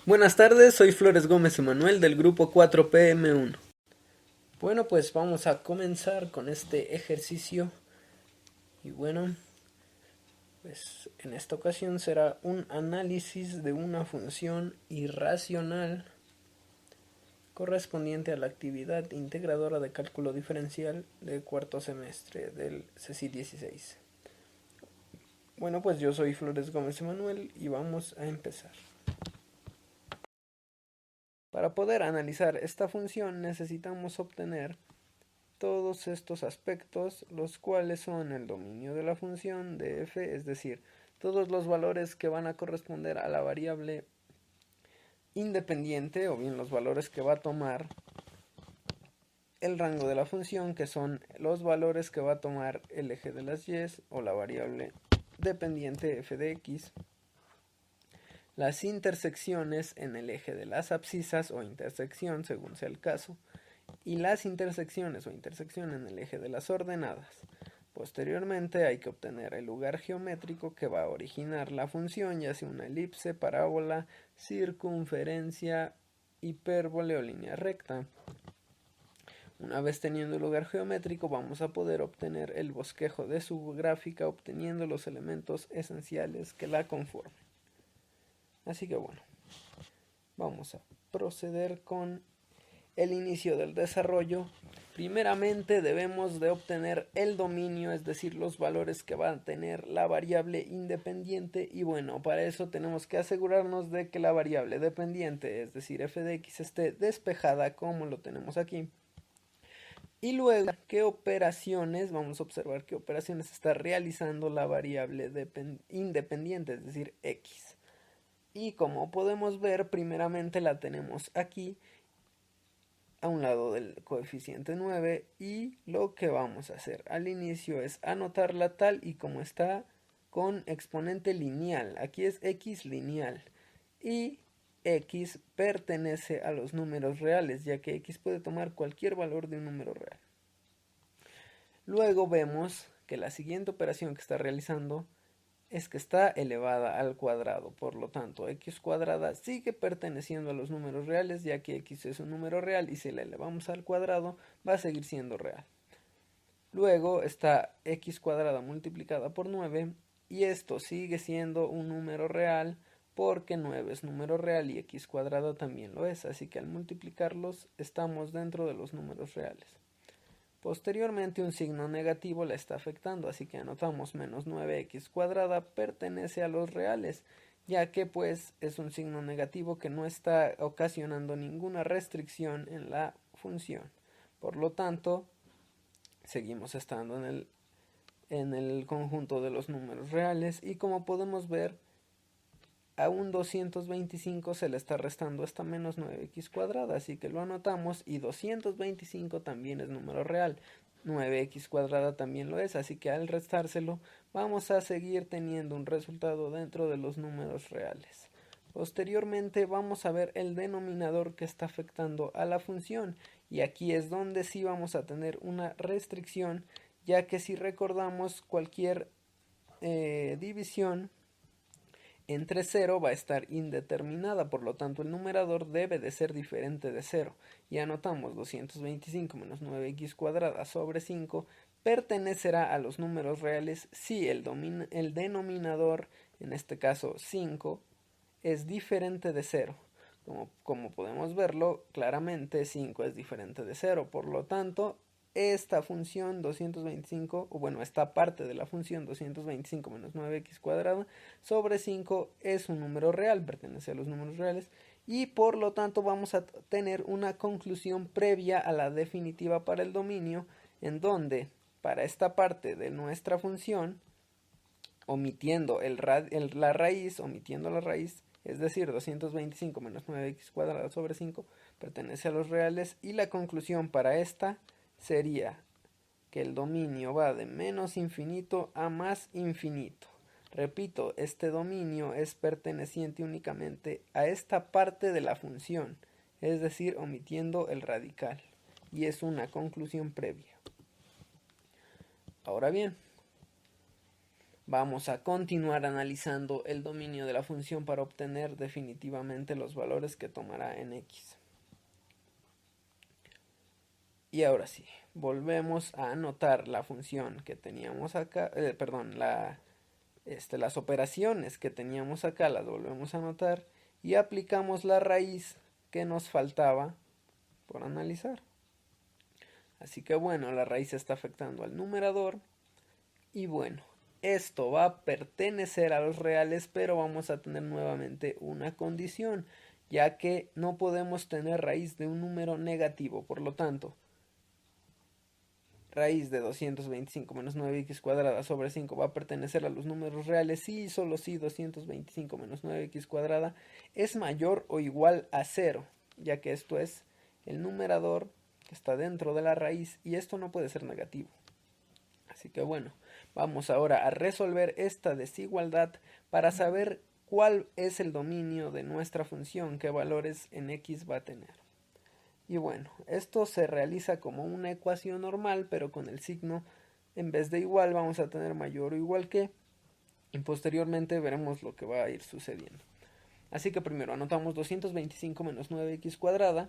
Buenas tardes, soy Flores Gómez Emanuel del grupo 4PM1. Bueno, pues vamos a comenzar con este ejercicio. Y bueno, pues en esta ocasión será un análisis de una función irracional correspondiente a la actividad integradora de cálculo diferencial del cuarto semestre del CECI 16. Bueno, pues yo soy Flores Gómez Emanuel y vamos a empezar. Para poder analizar esta función necesitamos obtener todos estos aspectos, los cuales son el dominio de la función de f, es decir, todos los valores que van a corresponder a la variable independiente, o bien los valores que va a tomar el rango de la función, que son los valores que va a tomar el eje de las y, o la variable dependiente f de x, las intersecciones en el eje de las abscisas o intersección, según sea el caso, y las intersecciones o intersección en el eje de las ordenadas. Posteriormente hay que obtener el lugar geométrico que va a originar la función, ya sea una elipse, parábola, circunferencia, hipérbole o línea recta. Una vez teniendo el lugar geométrico vamos a poder obtener el bosquejo de su gráfica obteniendo los elementos esenciales que la conforman. Así que bueno, vamos a proceder con el inicio del desarrollo. Primeramente debemos de obtener el dominio, es decir, los valores que va a tener la variable independiente, y bueno, para eso tenemos que asegurarnos de que la variable dependiente, es decir, f de x, esté despejada como lo tenemos aquí. Y luego, ¿qué operaciones? Vamos a observar qué operaciones está realizando la variable independiente, es decir, x. Y como podemos ver, primeramente la tenemos aquí, a un lado del coeficiente 9, y lo que vamos a hacer al inicio es anotarla tal y como está con exponente lineal. Aquí es x lineal y x pertenece a los números reales, ya que x puede tomar cualquier valor de un número real. Luego vemos que la siguiente operación que está realizando es que está elevada al cuadrado, por lo tanto x cuadrada sigue perteneciendo a los números reales, ya que x es un número real y si la elevamos al cuadrado va a seguir siendo real. Luego está x cuadrada multiplicada por 9 y esto sigue siendo un número real porque 9 es número real y x cuadrada también lo es, así que al multiplicarlos estamos dentro de los números reales. Posteriormente un signo negativo la está afectando, así que anotamos menos 9x cuadrada pertenece a los reales, ya que pues es un signo negativo que no está ocasionando ninguna restricción en la función. Por lo tanto, seguimos estando en el conjunto de los números reales y como podemos ver, a un 225 se le está restando esta menos 9x cuadrada, así que lo anotamos y 225 también es número real. 9x cuadrada también lo es, así que al restárselo vamos a seguir teniendo un resultado dentro de los números reales. Posteriormente vamos a ver el denominador que está afectando a la función y aquí es donde sí vamos a tener una restricción, ya que si recordamos cualquier división entre 0 va a estar indeterminada, por lo tanto el numerador debe de ser diferente de 0. Y anotamos 225 menos 9x cuadrada sobre 5 pertenecerá a los números reales si el denominador, en este caso 5, es diferente de 0. Como podemos verlo, claramente 5 es diferente de 0, por lo tanto esta función 225, o bueno, esta parte de la función 225 menos 9x cuadrada sobre 5 es un número real, pertenece a los números reales, y por lo tanto vamos a tener una conclusión previa a la definitiva para el dominio, en donde para esta parte de nuestra función, omitiendo la raíz, es decir, 225 menos 9x cuadrada sobre 5 pertenece a los reales, y la conclusión para esta sería que el dominio va de menos infinito a más infinito. Repito, este dominio es perteneciente únicamente a esta parte de la función, es decir, omitiendo el radical, y es una conclusión previa. Ahora bien, vamos a continuar analizando el dominio de la función para obtener definitivamente los valores que tomará en x. Y ahora sí, volvemos a anotar la función que teníamos acá, las operaciones que teníamos acá las volvemos a anotar y aplicamos la raíz que nos faltaba por analizar. Así que bueno, la raíz está afectando al numerador y bueno, esto va a pertenecer a los reales, pero vamos a tener nuevamente una condición, ya que no podemos tener raíz de un número negativo. Por lo tanto, raíz de 225 menos 9x cuadrada sobre 5 va a pertenecer a los números reales sí y solo si 225 menos 9x cuadrada es mayor o igual a 0, ya que esto es el numerador que está dentro de la raíz y esto no puede ser negativo. Así que bueno, vamos ahora a resolver esta desigualdad para saber cuál es el dominio de nuestra función, qué valores en x va a tener. Y bueno, esto se realiza como una ecuación normal, pero con el signo en vez de igual vamos a tener mayor o igual que, y posteriormente veremos lo que va a ir sucediendo. Así que primero anotamos 225 menos 9x cuadrada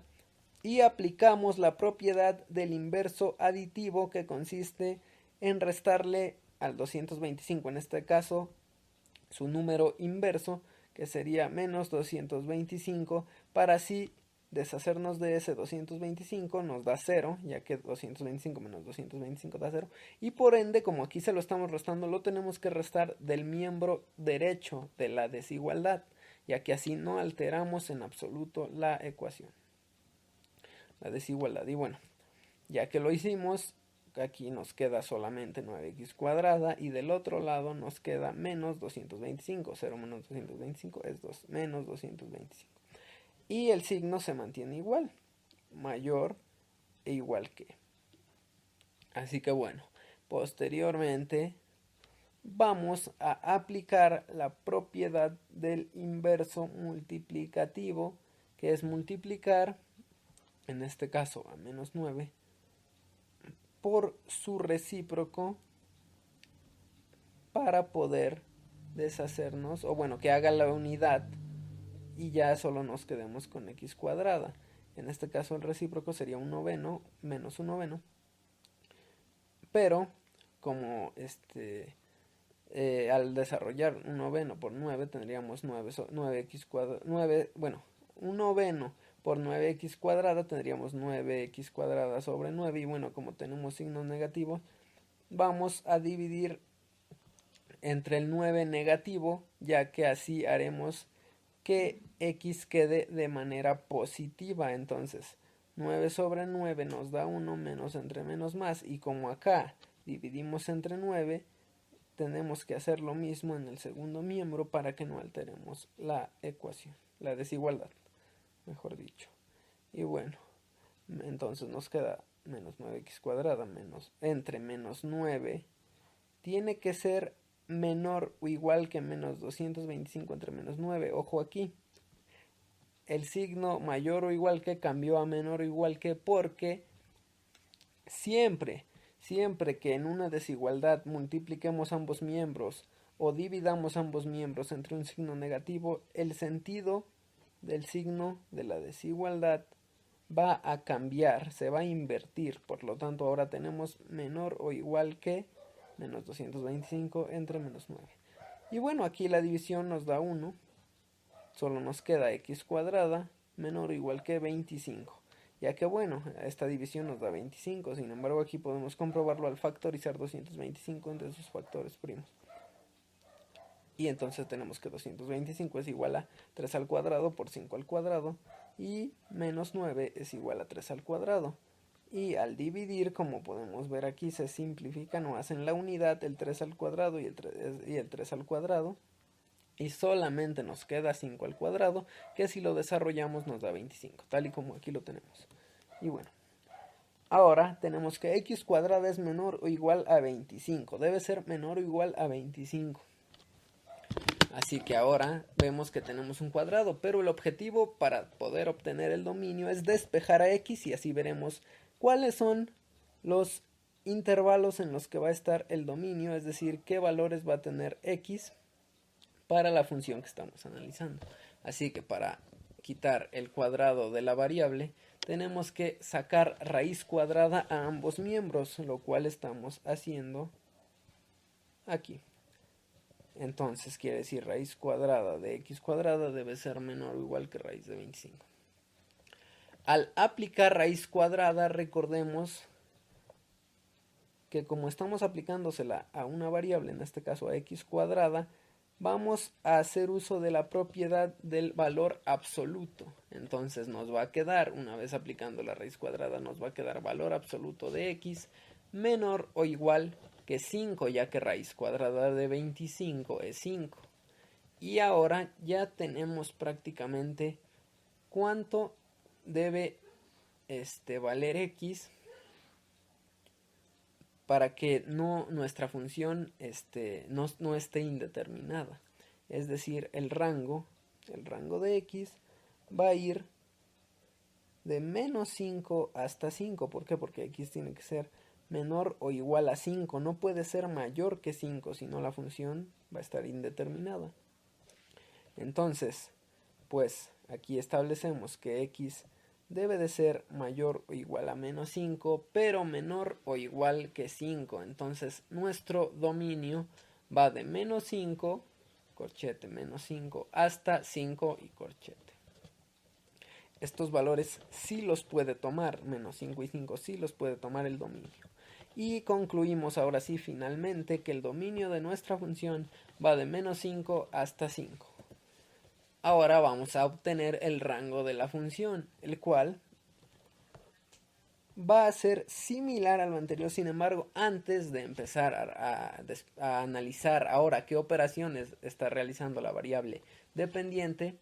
y aplicamos la propiedad del inverso aditivo, que consiste en restarle al 225, en este caso su número inverso, que sería menos 225, para así deshacernos de ese 225 nos da 0, ya que 225 menos 225 da 0, y por ende, como aquí se lo estamos restando, lo tenemos que restar del miembro derecho de la desigualdad, ya que así no alteramos en absoluto la ecuación, la desigualdad. Y bueno, ya que lo hicimos, aquí nos queda solamente 9x cuadrada y del otro lado nos queda menos 225, 0 menos 225 es 2, menos 225. Y el signo se mantiene igual, mayor e igual que. Así que bueno, posteriormente vamos a aplicar la propiedad del inverso multiplicativo, que es multiplicar, en este caso a menos 9, por su recíproco para poder deshacernos, o bueno, que haga la unidad y ya solo nos quedemos con x cuadrada. En este caso el recíproco sería 1/9 menos 1/9, pero como al desarrollar 1/9 por 9 tendríamos 9x cuadrada, 9, bueno, 1/9 por 9x cuadrada tendríamos 9x cuadrada sobre 9, y bueno, como tenemos signos negativos, vamos a dividir entre el 9 negativo, ya que así haremos que x quede de manera positiva. Entonces 9 sobre 9 nos da 1, menos entre menos más, y como acá dividimos entre 9, tenemos que hacer lo mismo en el segundo miembro para que no alteremos la ecuación, la desigualdad, mejor dicho. Y bueno, entonces nos queda menos 9x cuadrada menos entre menos 9 tiene que ser menor o igual que menos 225 entre menos 9. Ojo aquí, el signo mayor o igual que cambió a menor o igual que, porque siempre que en una desigualdad multipliquemos ambos miembros o dividamos ambos miembros entre un signo negativo, el sentido del signo de la desigualdad va a cambiar, se va a invertir. Por lo tanto, ahora tenemos menor o igual que menos 225 entre menos 9. Y bueno, aquí la división nos da 1. Solo nos queda x cuadrada menor o igual que 25. Ya que bueno, esta división nos da 25. Sin embargo, aquí podemos comprobarlo al factorizar 225 entre sus factores primos. Y entonces tenemos que 225 es igual a 3 al cuadrado por 5 al cuadrado. Y menos 9 es igual a 3 al cuadrado. Y al dividir, como podemos ver aquí, se simplifican o hacen la unidad el 3 al cuadrado y el 3 al cuadrado. Y solamente nos queda 5 al cuadrado, que si lo desarrollamos nos da 25, tal y como aquí lo tenemos. Y bueno, ahora tenemos que x cuadrada es menor o igual a 25. Debe ser menor o igual a 25. Así que ahora vemos que tenemos un cuadrado, pero el objetivo para poder obtener el dominio es despejar a x, y así veremos cuáles son los intervalos en los que va a estar el dominio, es decir, qué valores va a tener x para la función que estamos analizando. Así que para quitar el cuadrado de la variable, tenemos que sacar raíz cuadrada a ambos miembros, lo cual estamos haciendo aquí. Entonces quiere decir raíz cuadrada de x cuadrada debe ser menor o igual que raíz de 25. Al aplicar raíz cuadrada, recordemos que como estamos aplicándosela a una variable, en este caso a x cuadrada, vamos a hacer uso de la propiedad del valor absoluto. Entonces nos va a quedar, una vez aplicando la raíz cuadrada, nos va a quedar valor absoluto de x menor o igual que 5, ya que raíz cuadrada de 25 es 5. Y ahora ya tenemos prácticamente cuánto debe valer x para que nuestra función no esté indeterminada. Es decir, el rango de x va a ir de menos 5 hasta 5. ¿Por qué? Porque x tiene que ser menor o igual a 5. No puede ser mayor que 5, si no la función va a estar indeterminada. Entonces, pues aquí establecemos que x debe de ser mayor o igual a menos 5, pero menor o igual que 5. Entonces nuestro dominio va de menos 5, corchete menos 5, hasta 5 y corchete. Estos valores sí los puede tomar, menos 5 y 5 sí los puede tomar el dominio. Y concluimos ahora sí finalmente que el dominio de nuestra función va de menos 5 hasta 5. Ahora vamos a obtener el rango de la función, el cual va a ser similar al anterior. Sin embargo, antes de empezar a analizar ahora qué operaciones está realizando la variable dependiente,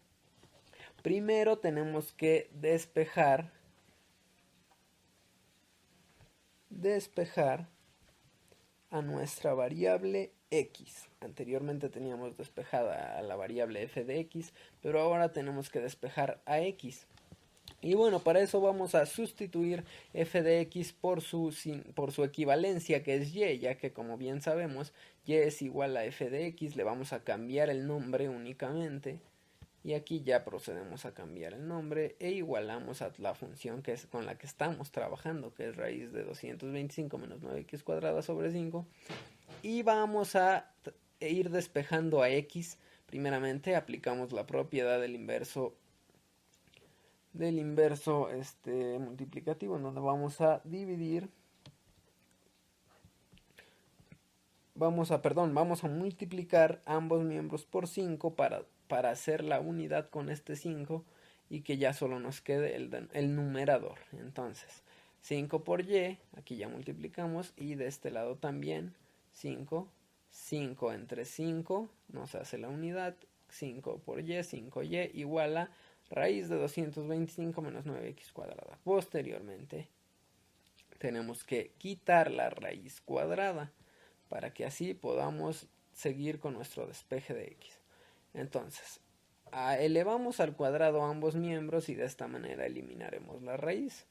primero tenemos que despejar a nuestra variable x. Anteriormente teníamos despejada a la variable f de x, pero ahora tenemos que despejar a x. Y bueno, para eso vamos a sustituir f de x por su equivalencia, que es y, ya que como bien sabemos, y es igual a f de x. Le vamos a cambiar el nombre únicamente. Y aquí ya procedemos a cambiar el nombre e igualamos a la función que es con la que estamos trabajando, que es raíz de 225 menos 9x cuadrada sobre 5. Y vamos a ir despejando a x. Primeramente aplicamos la propiedad del inverso multiplicativo, en donde vamos a dividir, vamos a multiplicar ambos miembros por 5 para hacer la unidad con este 5 y que ya solo nos quede el numerador. Entonces 5 por y, aquí ya multiplicamos, y de este lado también 5 entre 5 nos hace la unidad, 5 por y, 5y igual a raíz de 225 menos 9x cuadrada. Posteriormente tenemos que quitar la raíz cuadrada para que así podamos seguir con nuestro despeje de x. Entonces, elevamos al cuadrado ambos miembros y de esta manera eliminaremos la raíz.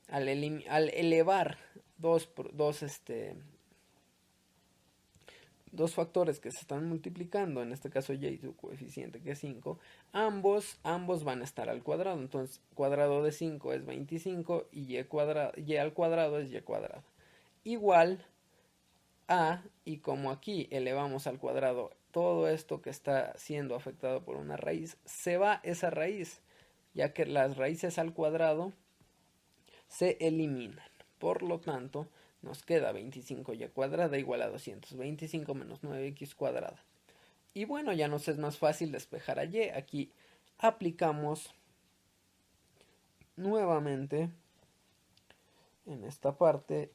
Al elevar dos factores que se están multiplicando, en este caso y y su coeficiente que es 5, ambos van a estar al cuadrado. Entonces cuadrado de 5 es 25 y y al cuadrado es y cuadrado. Igual a, y como aquí elevamos al cuadrado todo esto que está siendo afectado por una raíz, se va esa raíz, ya que las raíces al cuadrado se eliminan. Por lo tanto, nos queda 25y cuadrada igual a 225 menos 9x cuadrada. Y bueno, ya nos es más fácil despejar a y. Aquí aplicamos nuevamente en esta parte.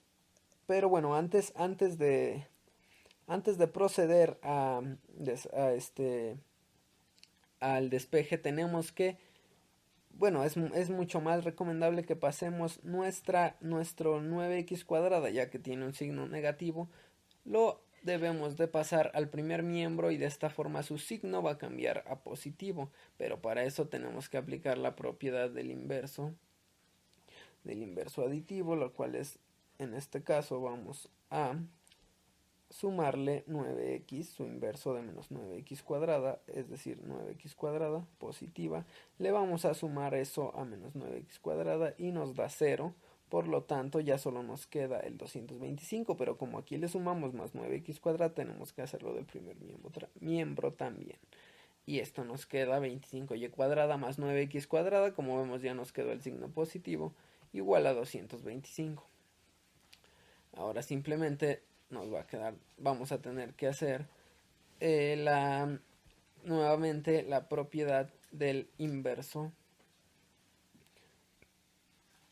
Pero bueno, antes de proceder al despeje, tenemos que, bueno, es mucho más recomendable que pasemos nuestro 9x cuadrada, ya que tiene un signo negativo. Lo debemos de pasar al primer miembro y de esta forma su signo va a cambiar a positivo. Pero para eso tenemos que aplicar la propiedad del inverso aditivo, lo cual es en este caso vamos a sumarle 9x, su inverso de menos 9x cuadrada, es decir, 9x cuadrada positiva. Le vamos a sumar eso a menos 9x cuadrada y nos da 0. Por lo tanto, ya solo nos queda el 225, pero como aquí le sumamos más 9x cuadrada, tenemos que hacerlo del primer miembro también. Y esto nos queda 25y cuadrada más 9x cuadrada, como vemos ya nos quedó el signo positivo, igual a 225. Ahora simplemente nos va a quedar, vamos a tener que hacer nuevamente la propiedad del inverso.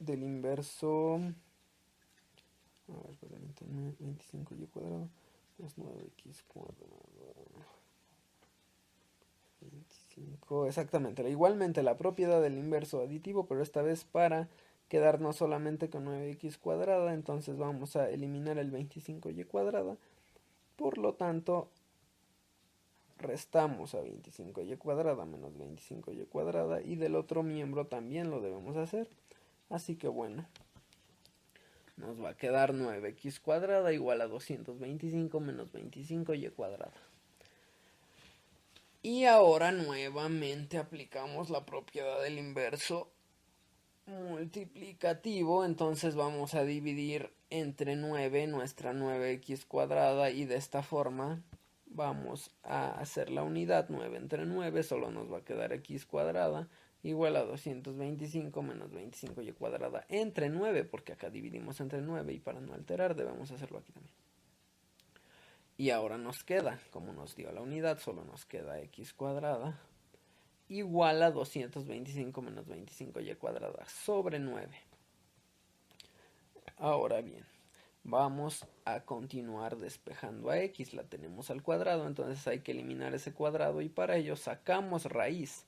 A ver, 25y cuadrado más 9x cuadrado. 25, exactamente. Igualmente la propiedad del inverso aditivo, pero esta vez para quedarnos solamente con 9x cuadrada, entonces vamos a eliminar el 25y cuadrada. Por lo tanto, restamos a 25y cuadrada menos 25y cuadrada, y del otro miembro también lo debemos hacer. Así que bueno, nos va a quedar 9x cuadrada igual a 225 menos 25y cuadrada. Y ahora nuevamente aplicamos la propiedad del inverso multiplicativo, entonces vamos a dividir entre 9 nuestra 9x cuadrada y de esta forma vamos a hacer la unidad. 9 entre 9 solo nos va a quedar x cuadrada igual a 225 menos 25y cuadrada entre 9, porque acá dividimos entre 9 y para no alterar debemos hacerlo aquí también. Y ahora nos queda, como nos dio la unidad, solo nos queda x cuadrada igual a 225 menos 25y cuadrada sobre 9. Ahora bien, vamos a continuar despejando a x, la tenemos al cuadrado, entonces hay que eliminar ese cuadrado y para ello sacamos raíz,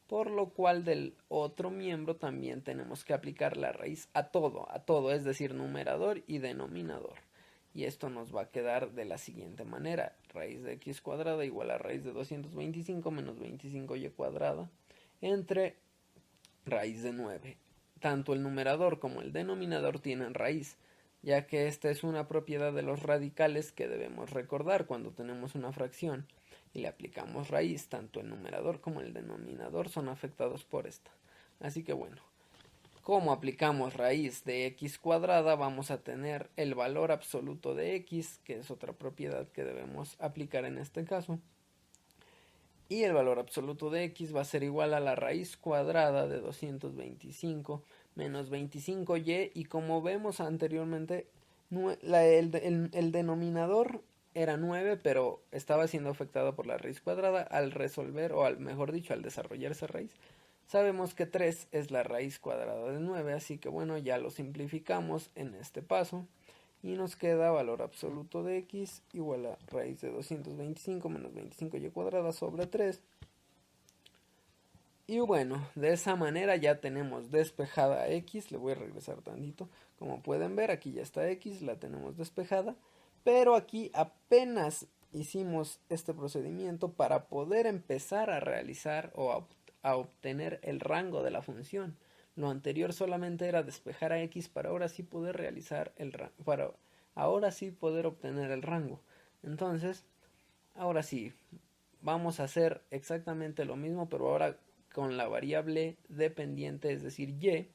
por lo cual del otro miembro también tenemos que aplicar la raíz a todo, es decir, numerador y denominador. Y esto nos va a quedar de la siguiente manera: raíz de x cuadrada igual a raíz de 225 menos 25y cuadrada entre raíz de 9. Tanto el numerador como el denominador tienen raíz, ya que esta es una propiedad de los radicales que debemos recordar cuando tenemos una fracción y le aplicamos raíz. Tanto el numerador como el denominador son afectados por esta. Así que bueno, como aplicamos raíz de x cuadrada, vamos a tener el valor absoluto de x, que es otra propiedad que debemos aplicar en este caso. Y el valor absoluto de x va a ser igual a la raíz cuadrada de 225 menos 25y. Y como vemos anteriormente, el denominador era 9, pero estaba siendo afectado por la raíz cuadrada. Al resolver, o mejor dicho, al desarrollar esa raíz, sabemos que 3 es la raíz cuadrada de 9, así que bueno, ya lo simplificamos en este paso. Y nos queda valor absoluto de x igual a raíz de 225 menos 25y cuadrada sobre 3. Y bueno, de esa manera ya tenemos despejada x. Le voy a regresar tantito. Como pueden ver, aquí ya está x, la tenemos despejada. Pero aquí apenas hicimos este procedimiento para poder empezar a realizar o a obtener el rango de la función. Lo anterior solamente era despejar a x para ahora sí poder realizar ahora sí poder obtener el rango. Entonces, ahora sí, vamos a hacer exactamente lo mismo, pero ahora con la variable dependiente, es decir, y.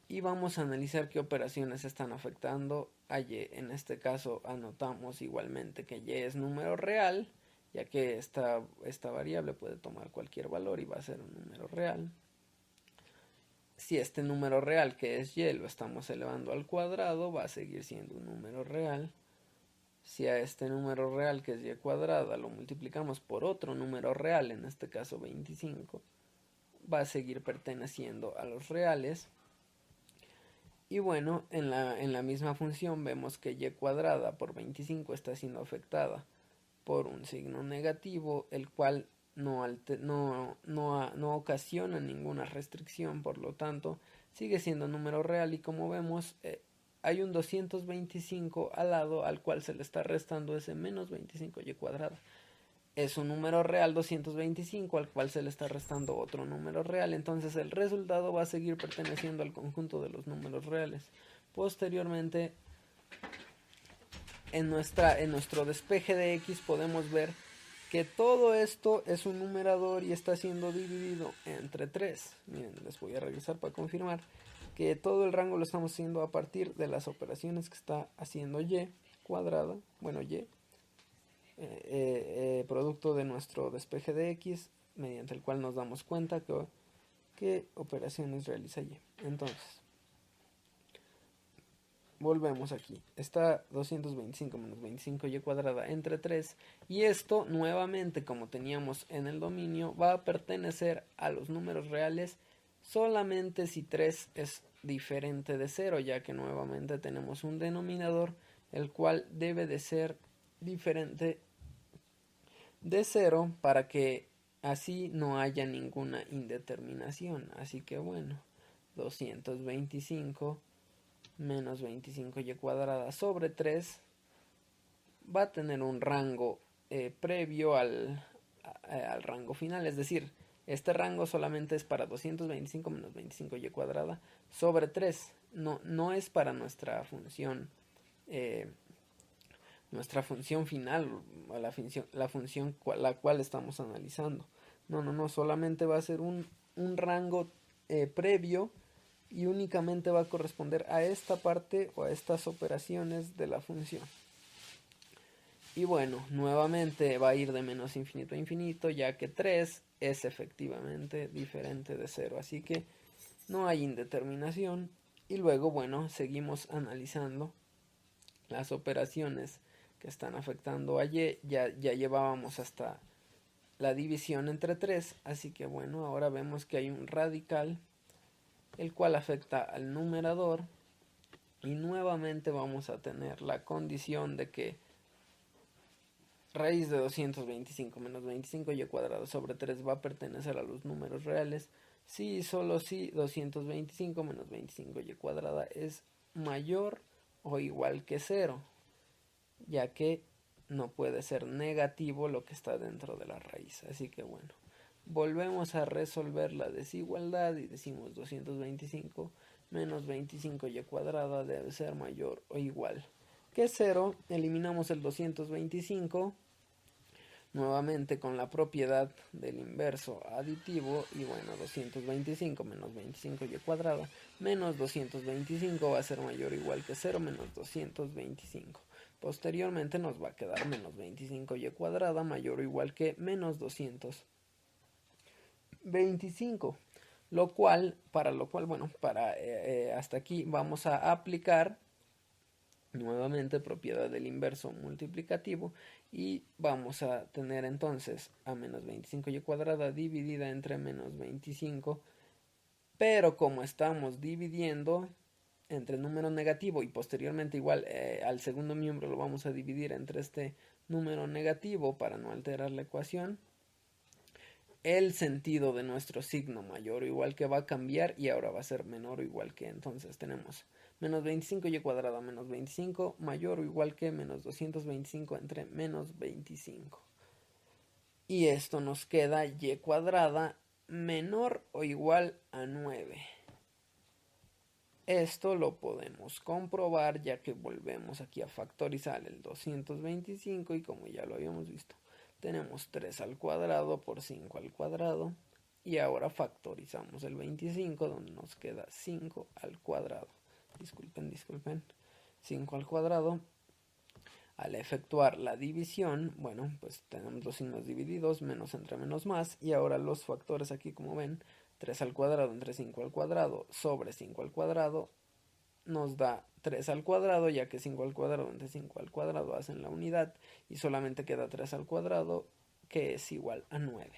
Y vamos a analizar qué operaciones están afectando a y. En este caso anotamos igualmente que y es número real, ya que esta variable puede tomar cualquier valor y va a ser un número real. Si este número real, que es y, lo estamos elevando al cuadrado, va a seguir siendo un número real. Si a este número real, que es y cuadrada, lo multiplicamos por otro número real, en este caso 25, va a seguir perteneciendo a los reales. Y bueno, en la misma función vemos que y cuadrada por 25 está siendo afectada por un signo negativo, el cual no ocasiona ninguna restricción, por lo tanto sigue siendo número real. Y como vemos, hay un 225 al lado al cual se le está restando ese menos 25y cuadrada. Es un número real 225 al cual se le está restando otro número real, entonces el resultado va a seguir perteneciendo al conjunto de los números reales. Posteriormente, en nuestro despeje de x podemos ver que todo esto es un numerador y está siendo dividido entre 3. Miren, les voy a regresar para confirmar que todo el rango lo estamos haciendo a partir de las operaciones que está haciendo y cuadrada, bueno, y, producto de nuestro despeje de x, mediante el cual nos damos cuenta que operaciones realiza y. Entonces, volvemos aquí, está 225 menos 25y cuadrada entre 3, y esto nuevamente, como teníamos en el dominio, va a pertenecer a los números reales solamente si 3 es diferente de 0, ya que nuevamente tenemos un denominador el cual debe de ser diferente de 0 para que así no haya ninguna indeterminación. Así que bueno, 225 menos 25y cuadrada sobre 3 va a tener un rango previo al rango final, es decir, este rango solamente es para 225 menos 25y cuadrada sobre 3, no es para nuestra función final, la función la cual estamos analizando. No, solamente va a ser un rango previo y únicamente va a corresponder a esta parte o a estas operaciones de la función. Y bueno, nuevamente va a ir de menos infinito a infinito, ya que 3 es efectivamente diferente de 0, así que no hay indeterminación. Y luego, bueno, seguimos analizando las operaciones que están afectando a y. Ya llevábamos hasta la división entre 3, así que bueno, ahora vemos que hay un radical el cual afecta al numerador, y nuevamente vamos a tener la condición de que raíz de 225 menos 25y cuadrado sobre 3 va a pertenecer a los números reales si y solo si 225 menos 25y cuadrada es mayor o igual que 0, ya que no puede ser negativo lo que está dentro de la raíz. Así que bueno, volvemos a resolver la desigualdad y decimos 225 menos 25y cuadrada debe ser mayor o igual que 0. Eliminamos el 225 nuevamente con la propiedad del inverso aditivo, y bueno, 225 menos 25y cuadrada menos 225 va a ser mayor o igual que 0 menos 225. Posteriormente nos va a quedar menos 25y cuadrada mayor o igual que menos 225. Para hasta aquí vamos a aplicar nuevamente propiedad del inverso multiplicativo, y vamos a tener entonces a menos 25y cuadrada dividida entre menos 25, pero como estamos dividiendo entre número negativo y posteriormente igual al segundo miembro lo vamos a dividir entre este número negativo para no alterar la ecuación, el sentido de nuestro signo mayor o igual que va a cambiar y ahora va a ser menor o igual que. Entonces tenemos menos 25y cuadrada menos 25 mayor o igual que menos 225 entre menos 25. Y esto nos queda y cuadrada menor o igual a 9. Esto lo podemos comprobar ya que volvemos aquí a factorizar el 225 y como ya lo habíamos visto, tenemos 3 al cuadrado por 5 al cuadrado, y ahora factorizamos el 25 donde nos queda 5 al cuadrado. Disculpen, 5 al cuadrado. Al efectuar la división, bueno, pues tenemos los signos divididos, menos entre menos más, y ahora los factores aquí como ven, 3 al cuadrado entre 5 al cuadrado sobre 5 al cuadrado nos da 3 al cuadrado, ya que 5 al cuadrado entre 5 al cuadrado hacen la unidad y solamente queda 3 al cuadrado, que es igual a 9.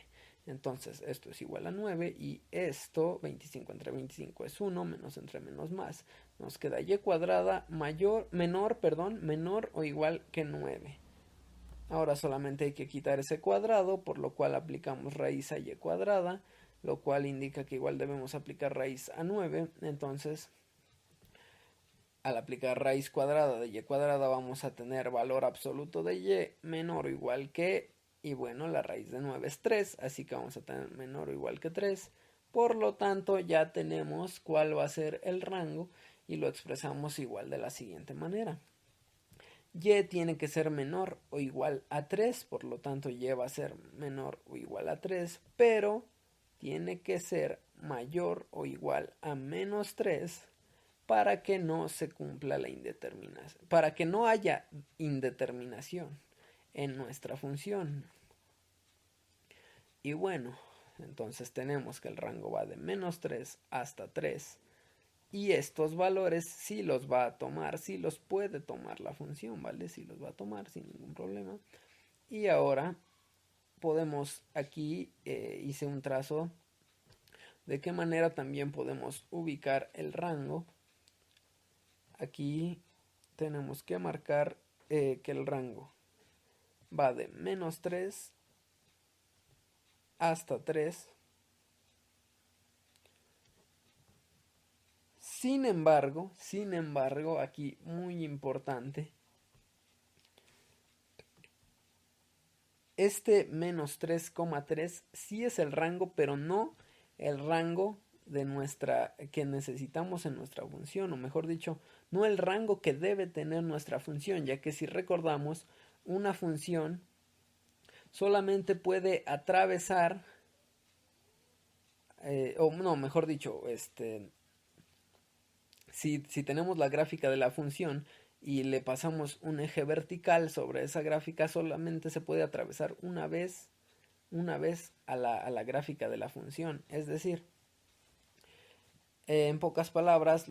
Entonces esto es igual a 9 y esto, 25 entre 25 es 1, menos entre menos más, nos queda y cuadrada menor o igual que 9. Ahora solamente hay que quitar ese cuadrado, por lo cual aplicamos raíz a y cuadrada, lo cual indica que igual debemos aplicar raíz a 9. Entonces, al aplicar raíz cuadrada de y cuadrada vamos a tener valor absoluto de y menor o igual que, y bueno, la raíz de 9 es 3, así que vamos a tener menor o igual que 3. Por lo tanto, ya tenemos cuál va a ser el rango, y lo expresamos igual de la siguiente manera. Y tiene que ser menor o igual a 3, por lo tanto y va a ser menor o igual a 3, pero tiene que ser mayor o igual a menos 3 para que no se cumpla la indeterminación, para que no haya indeterminación en nuestra función. Y bueno, entonces tenemos que el rango va de menos 3 hasta 3. Y estos valores sí los va a tomar, sí los puede tomar la función, ¿vale? Sí los va a tomar sin ningún problema. Y ahora podemos, aquí hice un trazo de qué manera también podemos ubicar el rango. Aquí tenemos que marcar que el rango va de menos 3 hasta 3. Sin embargo, aquí muy importante, este menos 3,3 sí es el rango, pero no el rango de que necesitamos en nuestra función, o mejor dicho, no el rango que debe tener nuestra función, ya que si recordamos, una función solamente puede atravesar, o no, mejor dicho, si tenemos la gráfica de la función y le pasamos un eje vertical sobre esa gráfica, solamente se puede atravesar una vez a la gráfica de la función. Es decir, en pocas palabras,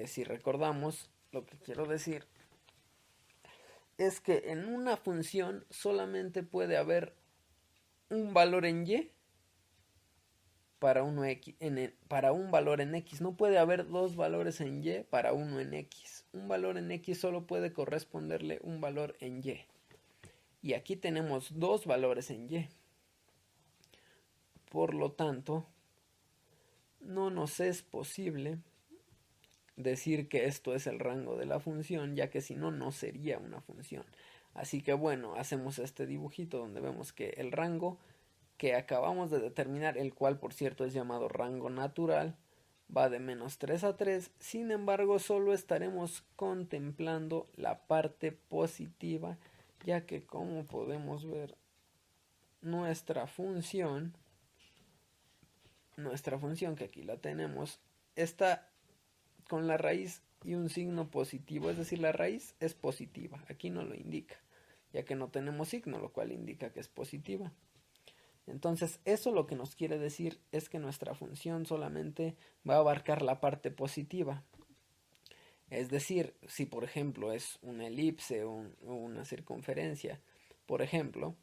si recordamos, lo que quiero decir es que en una función solamente puede haber un valor en y para para un valor en x. No puede haber dos valores en y para uno en x. Un valor en x solo puede corresponderle un valor en y. Y aquí tenemos dos valores en y. Por lo tanto, no nos es posible decir que esto es el rango de la función, ya que si no, no sería una función. Así que bueno, hacemos este dibujito donde vemos que el rango que acabamos de determinar, el cual por cierto es llamado rango natural, va de menos 3 a 3. Sin embargo, solo estaremos contemplando la parte positiva, ya que como podemos ver, nuestra función que aquí la tenemos, está con la raíz y un signo positivo, es decir, la raíz es positiva, aquí no lo indica, ya que no tenemos signo, lo cual indica que es positiva. Entonces, eso lo que nos quiere decir es que nuestra función solamente va a abarcar la parte positiva. Es decir, si por ejemplo es una elipse o una circunferencia, por ejemplo,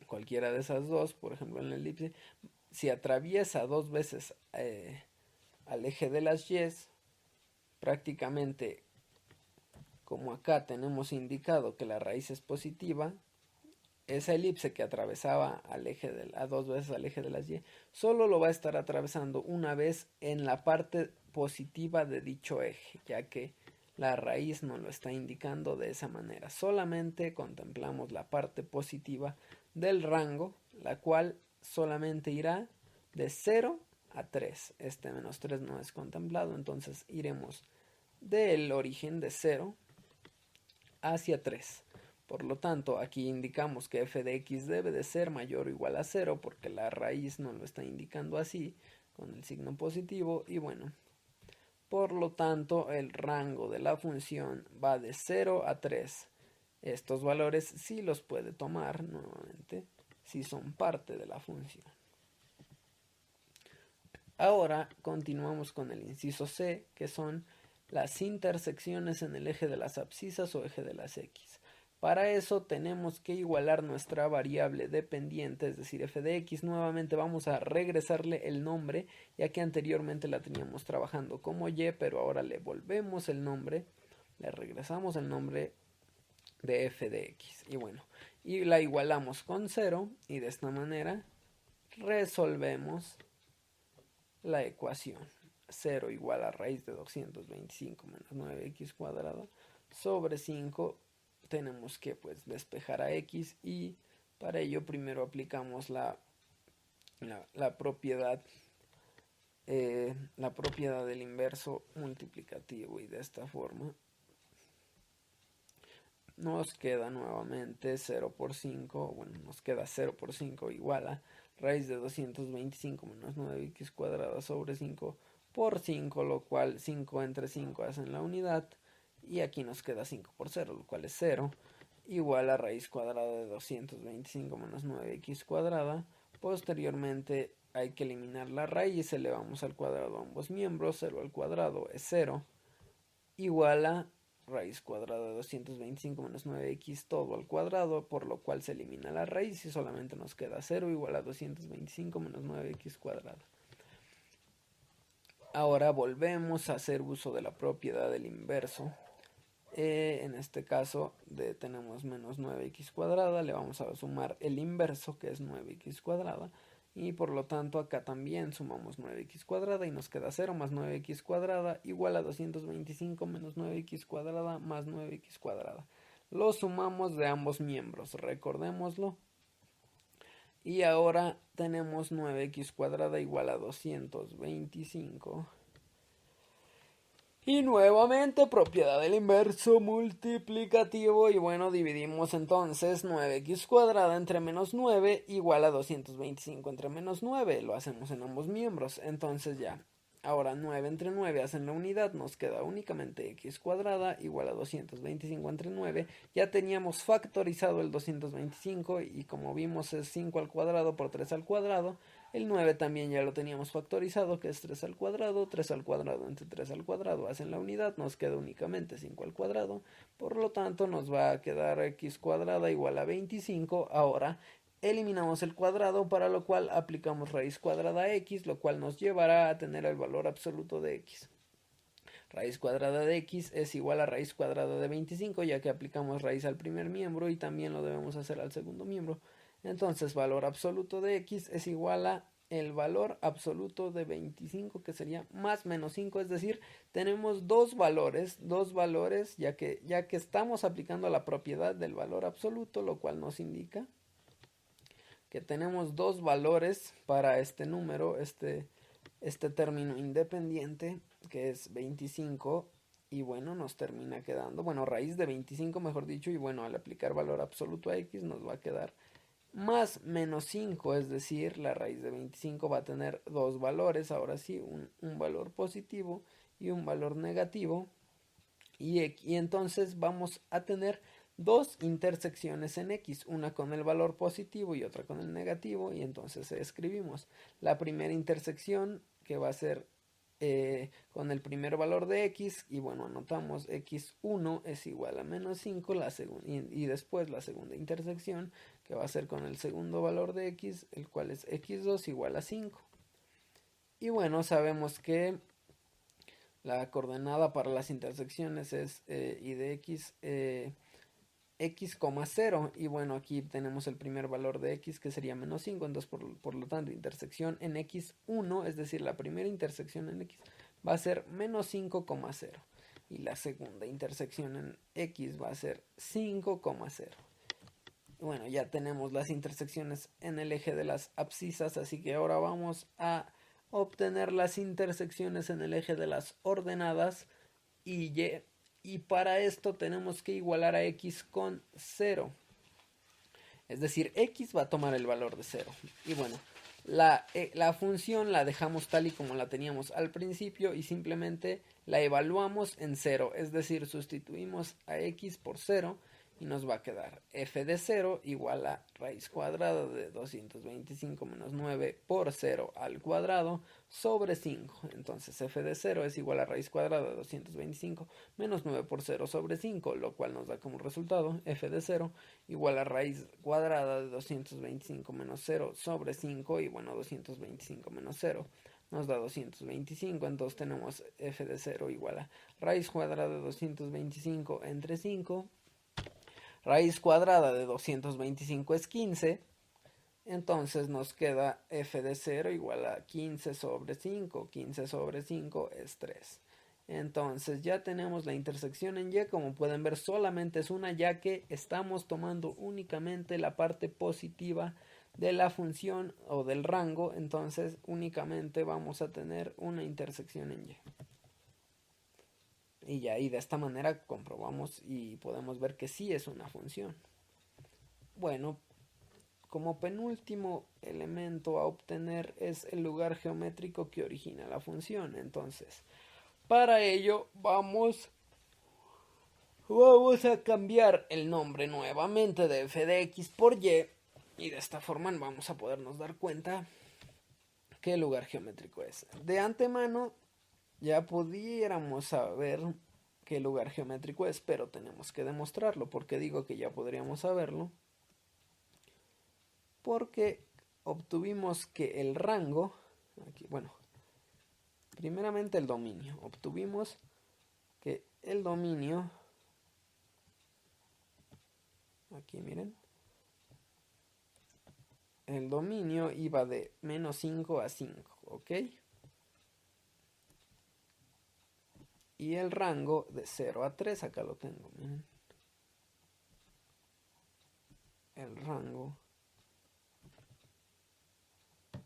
cualquiera de esas dos, por ejemplo en la elipse, si atraviesa dos veces al eje de las y, prácticamente como acá tenemos indicado que la raíz es positiva, esa elipse que atravesaba a dos veces al eje de las y, solo lo va a estar atravesando una vez en la parte positiva de dicho eje, ya que la raíz nos lo está indicando de esa manera. Solamente contemplamos la parte positiva del rango, la cual solamente irá de 0 a 3. Este menos 3 no es contemplado, entonces iremos del origen de 0 hacia 3. Por lo tanto, aquí indicamos que f de x debe de ser mayor o igual a 0 porque la raíz nos lo está indicando así, con el signo positivo. Y bueno, por lo tanto, el rango de la función va de 0 a 3. Estos valores sí los puede tomar nuevamente si son parte de la función. Ahora continuamos con el inciso C, que son las intersecciones en el eje de las abscisas o eje de las x. Para eso tenemos que igualar nuestra variable dependiente, es decir, f de x. Nuevamente vamos a regresarle el nombre, ya que anteriormente la teníamos trabajando como y, pero ahora le volvemos el nombre, le regresamos el nombre de f de x. Y bueno, y la igualamos con 0 y de esta manera resolvemos la ecuación. 0 igual a raíz de 225 menos 9x cuadrado sobre 5. Tenemos que pues despejar a x y para ello primero aplicamos la propiedad la propiedad del inverso multiplicativo, y de esta forma nos queda nuevamente 0 por 5, bueno, nos queda 0 por 5 igual a raíz de 225 menos 9x cuadrada sobre 5 por 5, lo cual 5 entre 5 hacen la unidad, y aquí nos queda 5 por 0, lo cual es 0, igual a raíz cuadrada de 225 menos 9x cuadrada. Posteriormente hay que eliminar la raíz, elevamos al cuadrado ambos miembros, 0 al cuadrado es 0, igual a raíz cuadrada de 225 menos 9x todo al cuadrado, por lo cual se elimina la raíz y solamente nos queda 0 igual a 225 menos 9x cuadrada. Ahora volvemos a hacer uso de la propiedad del inverso. En este caso tenemos menos 9x cuadrada, le vamos a sumar el inverso, que es 9x cuadrada, y por lo tanto acá también sumamos 9x cuadrada y nos queda 0 más 9x cuadrada igual a 225 menos 9x cuadrada más 9x cuadrada. Lo sumamos de ambos miembros, recordémoslo. Y ahora tenemos 9x cuadrada igual a 225. Y nuevamente propiedad del inverso multiplicativo, y bueno, dividimos entonces 9x cuadrada entre menos 9 igual a 225 entre menos 9, lo hacemos en ambos miembros, entonces ya, ahora 9 entre 9 hacen la unidad, nos queda únicamente x cuadrada igual a 225 entre 9, ya teníamos factorizado el 225 y como vimos es 5 al cuadrado por 3 al cuadrado. El 9 también ya lo teníamos factorizado, que es 3 al cuadrado entre 3 al cuadrado hacen la unidad, nos queda únicamente 5 al cuadrado, por lo tanto nos va a quedar x cuadrada igual a 25, ahora eliminamos el cuadrado, para lo cual aplicamos raíz cuadrada a x, lo cual nos llevará a tener el valor absoluto de x. Raíz cuadrada de x es igual a raíz cuadrada de 25, ya que aplicamos raíz al primer miembro y también lo debemos hacer al segundo miembro. Entonces, valor absoluto de x es igual a el valor absoluto de 25, que sería más menos 5, es decir, tenemos dos valores, ya que estamos aplicando la propiedad del valor absoluto, lo cual nos indica que tenemos dos valores para este número, este término independiente, que es 25, y bueno, nos termina quedando, bueno, raíz de 25 mejor dicho, y bueno, al aplicar valor absoluto a x nos va a quedar más menos 5, es decir, la raíz de 25 va a tener dos valores, ahora sí, un valor positivo y un valor negativo, y entonces vamos a tener dos intersecciones en x, una con el valor positivo y otra con el negativo, y entonces escribimos la primera intersección, que va a ser con el primer valor de x, y bueno, anotamos x1 es igual a menos 5, y después la segunda intersección, que va a ser con el segundo valor de x, el cual es x2 igual a 5. Y bueno, sabemos que la coordenada para las intersecciones es y de x, x, 0, y bueno, aquí tenemos el primer valor de x, que sería menos 5, entonces por lo tanto intersección en x1, es decir, la primera intersección en x va a ser menos 5,0, y la segunda intersección en x va a ser 5,0. Bueno, ya tenemos las intersecciones en el eje de las abscisas, así que ahora vamos a obtener las intersecciones en el eje de las ordenadas, y para esto tenemos que igualar a x con 0. Es decir, x va a tomar el valor de 0. Y bueno, la función la dejamos tal y como la teníamos al principio y simplemente la evaluamos en 0. Es decir, sustituimos a x por 0 y nos va a quedar f de 0 igual a raíz cuadrada de 225 menos 9 por 0 al cuadrado sobre 5. Entonces f de 0 es igual a raíz cuadrada de 225 menos 9 por 0 sobre 5, lo cual nos da como resultado f de 0 igual a raíz cuadrada de 225 menos 0 sobre 5, y bueno, 225 menos 0 nos da 225, entonces tenemos f de 0 igual a raíz cuadrada de 225 entre 5. Raíz cuadrada de 225 es 15, entonces nos queda f de 0 igual a 15 sobre 5, 15 sobre 5 es 3. Entonces ya tenemos la intersección en y, como pueden ver solamente es una, ya que estamos tomando únicamente la parte positiva de la función o del rango, entonces únicamente vamos a tener una intersección en y. Y ya, y de esta manera comprobamos y podemos ver que sí es una función. Bueno, como penúltimo elemento a obtener es el lugar geométrico que origina la función. Entonces, para ello vamos a cambiar el nombre nuevamente de f de x por y. Y de esta forma vamos a podernos dar cuenta qué lugar geométrico es. De antemano ya pudiéramos saber qué lugar geométrico es, pero tenemos que demostrarlo. ¿Por qué digo que ya podríamos saberlo? Porque obtuvimos que el rango, aquí, bueno, primeramente el dominio. Obtuvimos que el dominio, aquí miren, el dominio iba de menos 5 a 5, ¿ok? Y el rango de 0 a 3, acá lo tengo, miren. El rango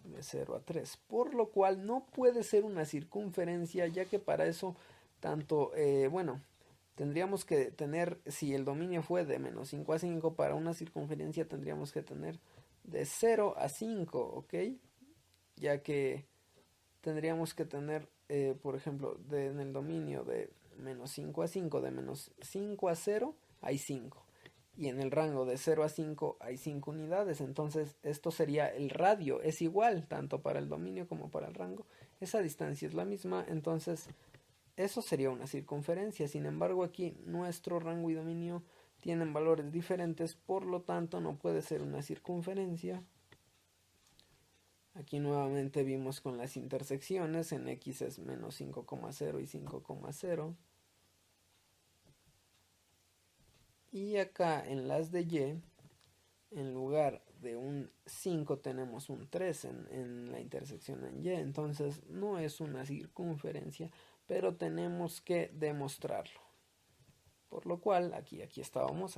de 0 a 3, por lo cual no puede ser una circunferencia, ya que para eso tanto, bueno, tendríamos que tener, si el dominio fue de menos 5 a 5, para una circunferencia tendríamos que tener de 0 a 5, ¿ok? Ya que tendríamos que tener, por ejemplo, en el dominio de menos 5 a 5, de menos 5 a 0 hay 5. Y en el rango de 0 a 5 hay 5 unidades. Entonces esto sería el radio. Es igual tanto para el dominio como para el rango. Esa distancia es la misma. Entonces eso sería una circunferencia. Sin embargo, aquí nuestro rango y dominio tienen valores diferentes. Por lo tanto, no puede ser una circunferencia. Aquí nuevamente vimos con las intersecciones. En X es menos 5,0 y 5,0. Y acá en las de Y, en lugar de un 5 tenemos un 3 en la intersección en Y. Entonces no es una circunferencia, pero tenemos que demostrarlo. Por lo cual, aquí estábamos.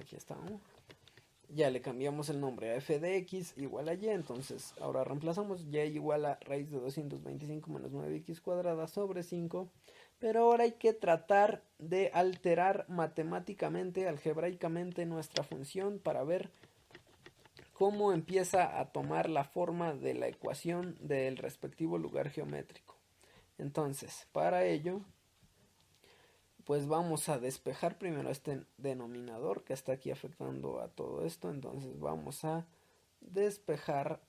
Ya le cambiamos el nombre a f de x igual a y. Entonces ahora reemplazamos y igual a raíz de 225 menos 9x cuadrada sobre 5. Pero ahora hay que tratar de alterar matemáticamente, algebraicamente nuestra función para ver cómo empieza a tomar la forma de la ecuación del respectivo lugar geométrico. Entonces, para ello, pues vamos a despejar primero este denominador que está aquí afectando a todo esto. Entonces vamos a despejar,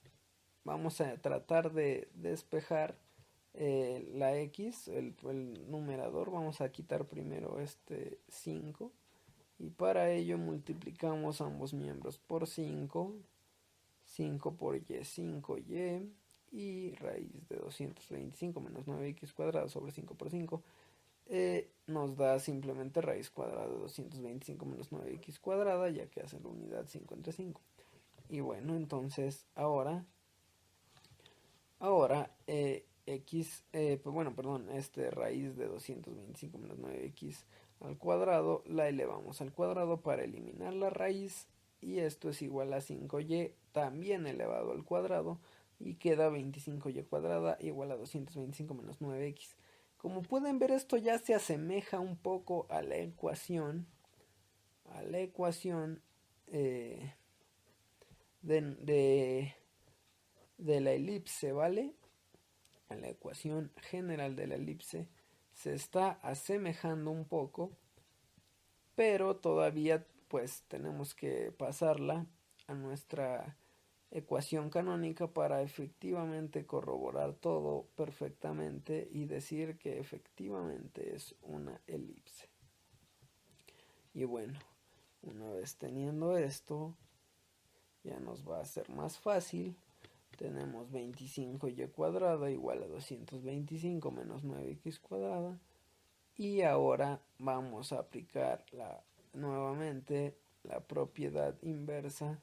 vamos a tratar de despejar la x, el numerador. Vamos a quitar primero este 5 y para ello multiplicamos ambos miembros por 5, 5 por y, 5y, y raíz de 225 menos 9x cuadrado sobre 5 por 5 nos da simplemente raíz cuadrada de 225 menos 9x cuadrada, ya que hace la unidad 5 entre 5. Y bueno, entonces ahora x, pues bueno, perdón, raíz de 225 menos 9x al cuadrado la elevamos al cuadrado para eliminar la raíz, y esto es igual a 5y también elevado al cuadrado, y queda 25y cuadrada igual a 225 menos 9x. Como pueden ver, esto ya se asemeja un poco a la ecuación de la elipse, ¿vale? A la ecuación general de la elipse se está asemejando un poco, pero todavía pues tenemos que pasarla a nuestra ecuación canónica para efectivamente corroborar todo perfectamente y decir que efectivamente es una elipse. Y bueno, una vez teniendo esto, ya nos va a ser más fácil. Tenemos 25y cuadrada igual a 225 menos 9x cuadrada. Y ahora vamos a aplicar nuevamente la propiedad inversa,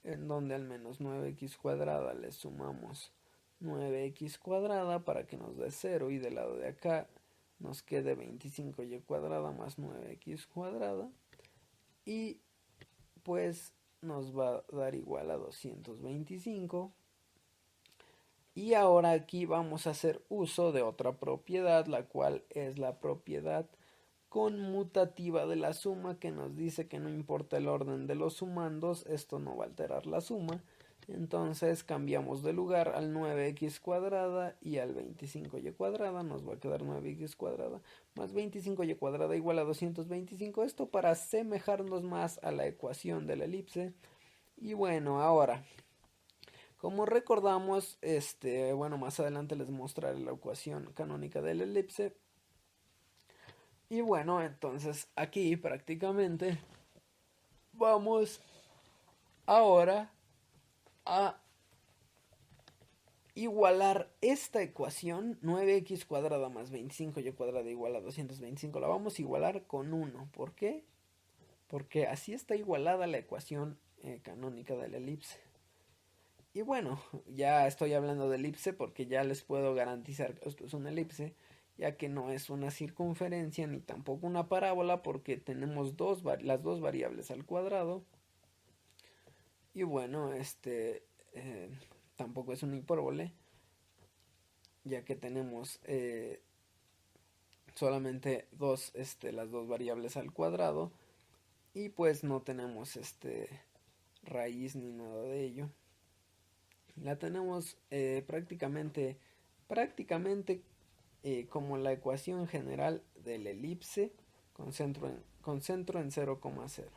en donde al menos 9x cuadrada le sumamos 9x cuadrada para que nos dé 0, y del lado de acá nos quede 25y cuadrada más 9x cuadrada. Y pues nos va a dar igual a 225. Y ahora aquí vamos a hacer uso de otra propiedad, la cual es la propiedad conmutativa de la suma, que nos dice que no importa el orden de los sumandos, esto no va a alterar la suma. Entonces cambiamos de lugar al 9x cuadrada y al 25y cuadrada. Nos va a quedar 9x cuadrada más 25y cuadrada igual a 225. Esto para asemejarnos más a la ecuación de la elipse. Y bueno, ahora, como recordamos, bueno, más adelante les mostraré la ecuación canónica de la elipse. Y bueno, entonces aquí prácticamente vamos ahora a igualar esta ecuación, 9x cuadrada más 25y cuadrada igual a 225, la vamos a igualar con 1. ¿Por qué? Porque así está igualada la ecuación canónica de la elipse. Y bueno, ya estoy hablando de elipse porque ya les puedo garantizar que esto es una elipse, ya que no es una circunferencia ni tampoco una parábola, porque tenemos las dos variables al cuadrado. Y bueno, tampoco es una hipérbole, ya que tenemos solamente las dos variables al cuadrado, y pues no tenemos raíz ni nada de ello. La tenemos prácticamente como la ecuación general de la elipse con centro en 0,0.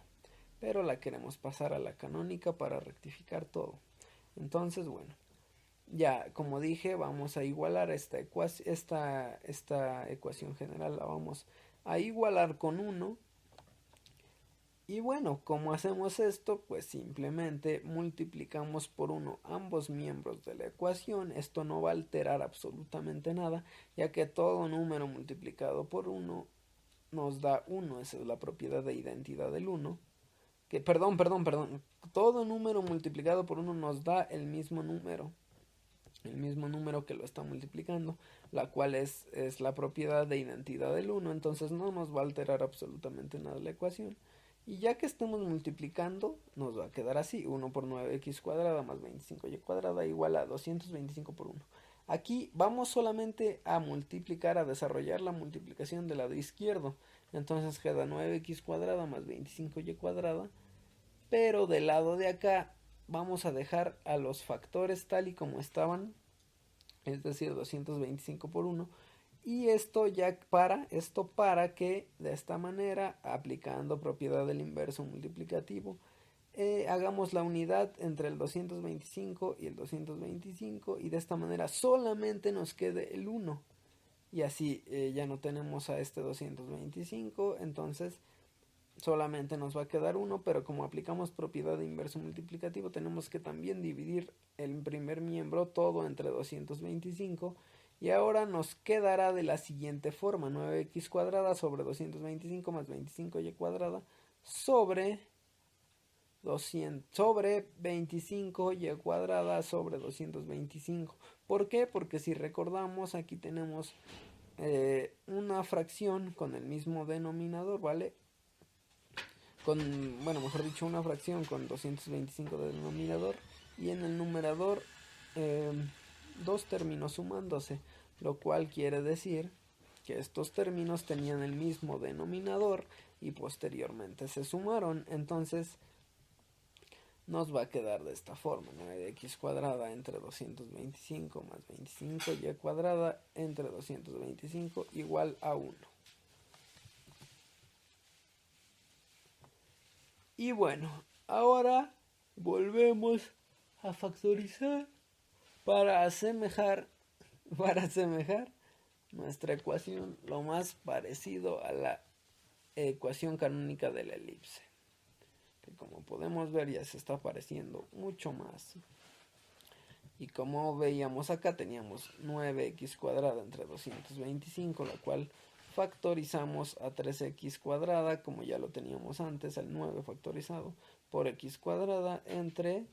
Pero la queremos pasar a la canónica para rectificar todo. Entonces, bueno, ya como dije, vamos a igualar esta ecuación general, la vamos a igualar con 1. Y bueno, ¿cómo hacemos esto? Pues simplemente multiplicamos por 1 ambos miembros de la ecuación. Esto no va a alterar absolutamente nada, ya que todo número multiplicado por 1 nos da 1. Esa es la propiedad de identidad del 1. Perdón. Todo número multiplicado por 1 nos da el mismo número que lo está multiplicando, la cual es la propiedad de identidad del 1. Entonces no nos va a alterar absolutamente nada la ecuación. Y ya que estemos multiplicando, nos va a quedar así: 1 por 9x cuadrada más 25y cuadrada igual a 225 por 1. Aquí vamos solamente a multiplicar, a desarrollar la multiplicación del lado izquierdo. Entonces queda 9x cuadrada más 25y cuadrada. Pero del lado de acá vamos a dejar a los factores tal y como estaban, es decir, 225 por 1. Y esto para que de esta manera, aplicando propiedad del inverso multiplicativo, hagamos la unidad entre el 225 y el 225, y de esta manera solamente nos quede el 1. Y así ya no tenemos a este 225, entonces solamente nos va a quedar 1, pero como aplicamos propiedad de inverso multiplicativo, tenemos que también dividir el primer miembro todo entre 225. Y ahora nos quedará de la siguiente forma: 9x cuadrada sobre 225 más 25y cuadrada sobre 25y cuadrada sobre 225. ¿Por qué? Porque si recordamos, aquí tenemos una fracción con el mismo denominador, ¿vale? Mejor dicho, una fracción con 225 de denominador, y en el numerador dos términos sumándose, lo cual quiere decir que estos términos tenían el mismo denominador y posteriormente se sumaron. Entonces nos va a quedar de esta forma: 9x cuadrada entre 225 más 25y cuadrada entre 225 igual a 1. Y bueno, ahora volvemos a factorizar para asemejar nuestra ecuación lo más parecido a la ecuación canónica de la elipse, que como podemos ver ya se está pareciendo mucho más. Y como veíamos acá, teníamos 9x cuadrada entre 225, la cual factorizamos a 3x cuadrada, como ya lo teníamos antes, el 9 factorizado por x cuadrada, entre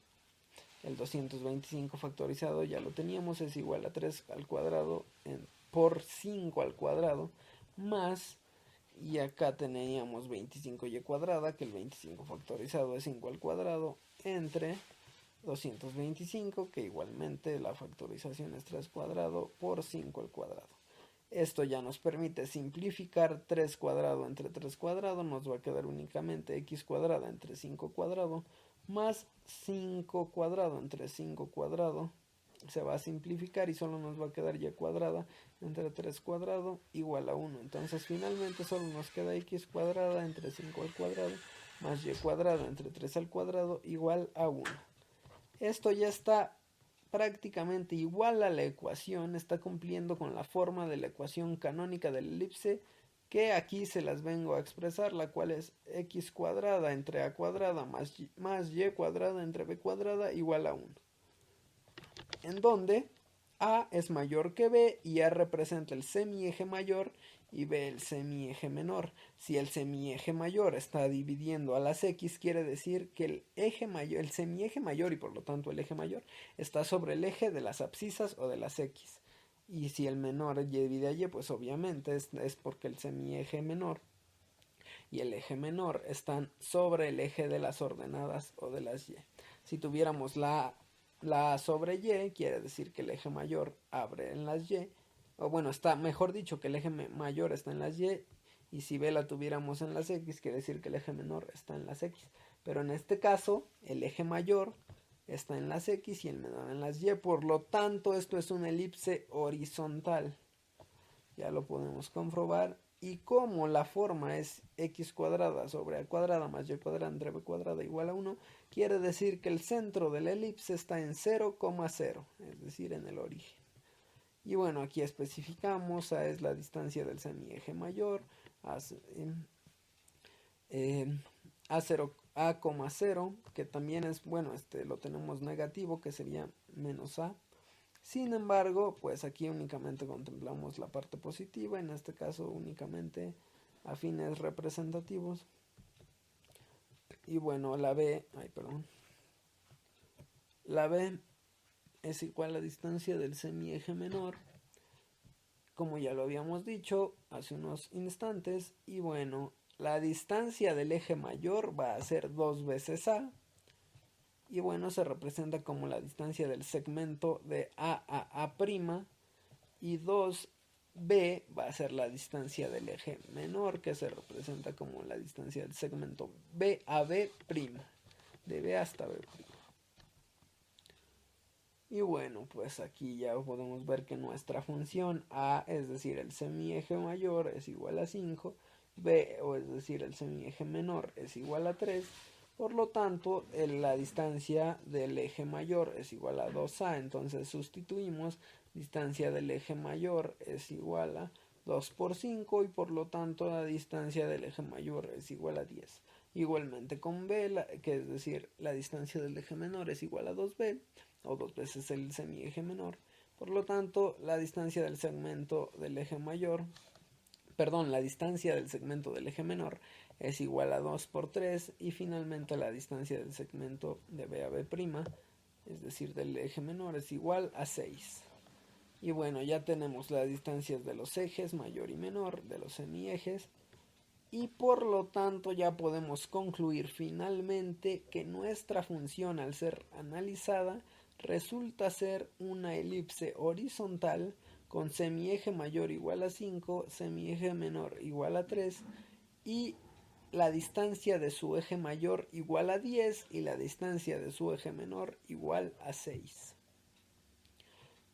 el 225 factorizado, ya lo teníamos, es igual a 3 al cuadrado por 5 al cuadrado, más Y acá teníamos 25y cuadrada, que el 25 factorizado es 5 al cuadrado, entre 225, que igualmente la factorización es 3 cuadrado por 5 al cuadrado. Esto ya nos permite simplificar 3 cuadrado entre 3 cuadrado, nos va a quedar únicamente x cuadrada entre 5 cuadrado, más 5 cuadrado entre 5 cuadrado, se va a simplificar y solo nos va a quedar y cuadrada entre 3 cuadrado igual a 1. Entonces finalmente solo nos queda x cuadrada entre 5 al cuadrado más y cuadrada entre 3 al cuadrado igual a 1. Esto ya está prácticamente igual a la ecuación, está cumpliendo con la forma de la ecuación canónica de la elipse, que aquí se las vengo a expresar, la cual es x cuadrada entre a cuadrada más y cuadrada entre b cuadrada igual a 1. En donde a es mayor que b y a representa el semieje mayor y b el semieje menor. Si el semieje mayor está dividiendo a las x, quiere decir que el eje mayor, el semieje mayor y por lo tanto el eje mayor está sobre el eje de las abscisas o de las x. Y si el menor divide a y, pues obviamente es porque el semieje menor y el eje menor están sobre el eje de las ordenadas o de las y. Si tuviéramos la A sobre y, quiere decir que el eje mayor abre en las y, o bueno, está mejor dicho que el eje mayor está en las y si b la tuviéramos en las x, quiere decir que el eje menor está en las x. Pero en este caso, el eje mayor está en las x y el menor en las y, por lo tanto esto es una elipse horizontal. Ya lo podemos comprobar. Y como la forma es x cuadrada sobre a cuadrada más y cuadrada entre b cuadrada igual a 1, quiere decir que el centro de la elipse está en 0,0, es decir, en el origen. Y bueno, aquí especificamos, a es la distancia del semieje mayor, a,0, que también es, bueno, lo tenemos negativo, que sería menos a. Sin embargo, pues aquí únicamente contemplamos la parte positiva, en este caso únicamente a fines representativos. Y bueno, la B es igual a la distancia del semieje menor, como ya lo habíamos dicho hace unos instantes. Y bueno, la distancia del eje mayor va a ser 2 veces A. Y bueno, se representa como la distancia del segmento de A a A'. Y 2b va a ser la distancia del eje menor, que se representa como la distancia del segmento B a B', de B hasta B'. Y bueno, pues aquí ya podemos ver que nuestra función A, es decir, el semieje mayor, es igual a 5, B, o es decir, el semieje menor, es igual a 3. Por lo tanto, la distancia del eje mayor es igual a 2A, entonces sustituimos, distancia del eje mayor es igual a 2 por 5 y por lo tanto la distancia del eje mayor es igual a 10. Igualmente con B, que es decir, la distancia del eje menor es igual a 2B, o 2 veces el semieje menor. Por lo tanto, la distancia del segmento del eje mayor, la distancia del segmento del eje menor es igual a 2 por 3 y finalmente la distancia del segmento de B a B', es decir, del eje menor, es igual a 6. Y bueno, ya tenemos las distancias de los ejes mayor y menor, de los semiejes, y por lo tanto ya podemos concluir finalmente que nuestra función, al ser analizada, resulta ser una elipse horizontal con semieje mayor igual a 5, semieje menor igual a 3 y la distancia de su eje mayor igual a 10 y la distancia de su eje menor igual a 6.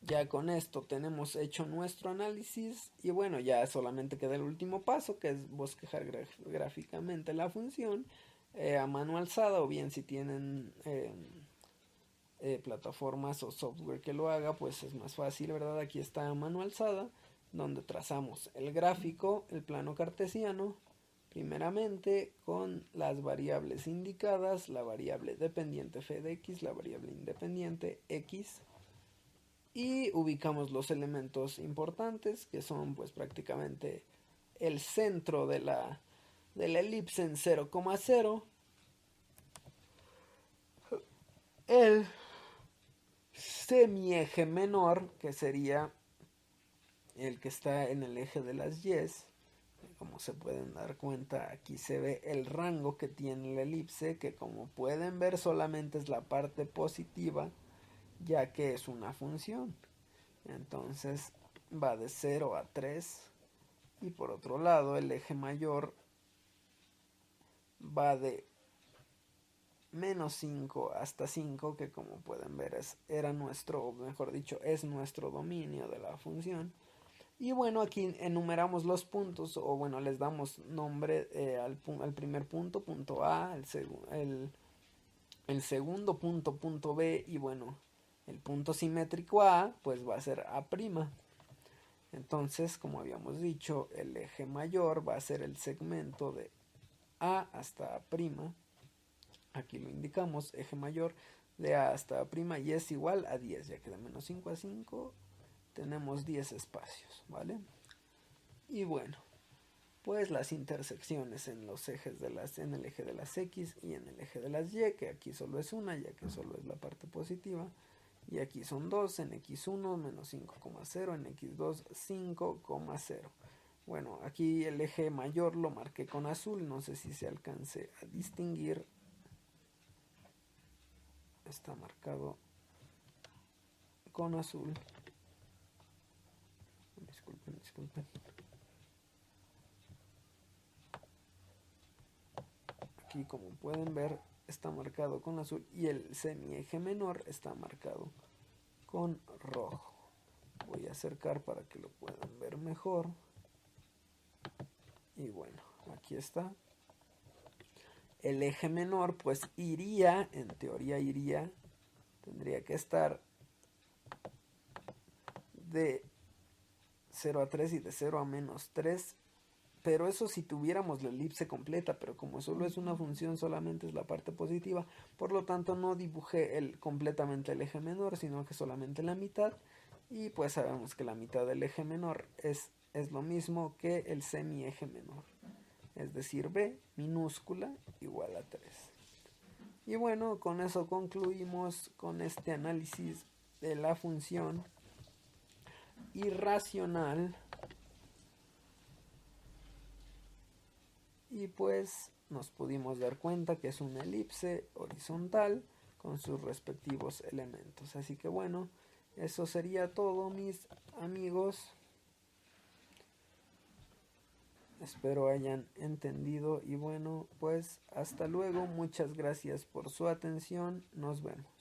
Ya con esto tenemos hecho nuestro análisis y bueno, ya solamente queda el último paso, que es bosquejar gráficamente la función a mano alzada, o bien si tienen plataformas o software que lo haga, pues es más fácil, ¿verdad? Aquí está a mano alzada, donde trazamos el gráfico, el plano cartesiano, primeramente con las variables indicadas, la variable dependiente f de x, la variable independiente x, y ubicamos los elementos importantes, que son pues prácticamente el centro de la elipse en 0,0, el semieje menor, que sería el que está en el eje de las y, como se pueden dar cuenta, aquí se ve el rango que tiene la elipse, que como pueden ver solamente es la parte positiva, ya que es una función. Entonces va de 0 a 3. Y por otro lado, el eje mayor va de menos 5 hasta 5, que como pueden ver era nuestro, mejor dicho, es nuestro dominio de la función. Y bueno, aquí enumeramos los puntos, o bueno, les damos nombre al primer punto, punto A, el segundo punto, punto B, y bueno, el punto simétrico A, pues va a ser A'. Entonces, como habíamos dicho, el eje mayor va a ser el segmento de A hasta A'. Aquí lo indicamos, eje mayor de A hasta A' y es igual a 10, ya que de menos 5 a 5 tenemos 10 espacios, ¿vale? Y bueno, pues las intersecciones en los ejes en el eje de las X y en el eje de las Y, que aquí solo es una, ya que solo es la parte positiva, y aquí son 2, en X1 menos 5,0, en X2 5,0. Bueno, aquí el eje mayor lo marqué con azul, no sé si se alcance a distinguir. Está marcado con azul. Disculpen. Aquí como pueden ver está marcado con azul y el semieje menor está marcado con rojo. Voy a acercar para que lo puedan ver mejor. Y bueno, aquí está. El eje menor pues iría, en teoría iría, tendría que estar de 0 a 3 y de 0 a menos 3, pero eso si tuviéramos la elipse completa, pero como solo es una función, solamente es la parte positiva, por lo tanto no dibujé completamente el eje menor, sino que solamente la mitad, y pues sabemos que la mitad del eje menor es lo mismo que el semieje menor, es decir, B minúscula igual a 3. Y bueno, con eso concluimos con este análisis de la función irracional. Y pues nos pudimos dar cuenta que es una elipse horizontal con sus respectivos elementos. Así que bueno, eso sería todo, mis amigos. Espero hayan entendido y bueno, pues hasta luego. Muchas gracias por su atención. Nos vemos.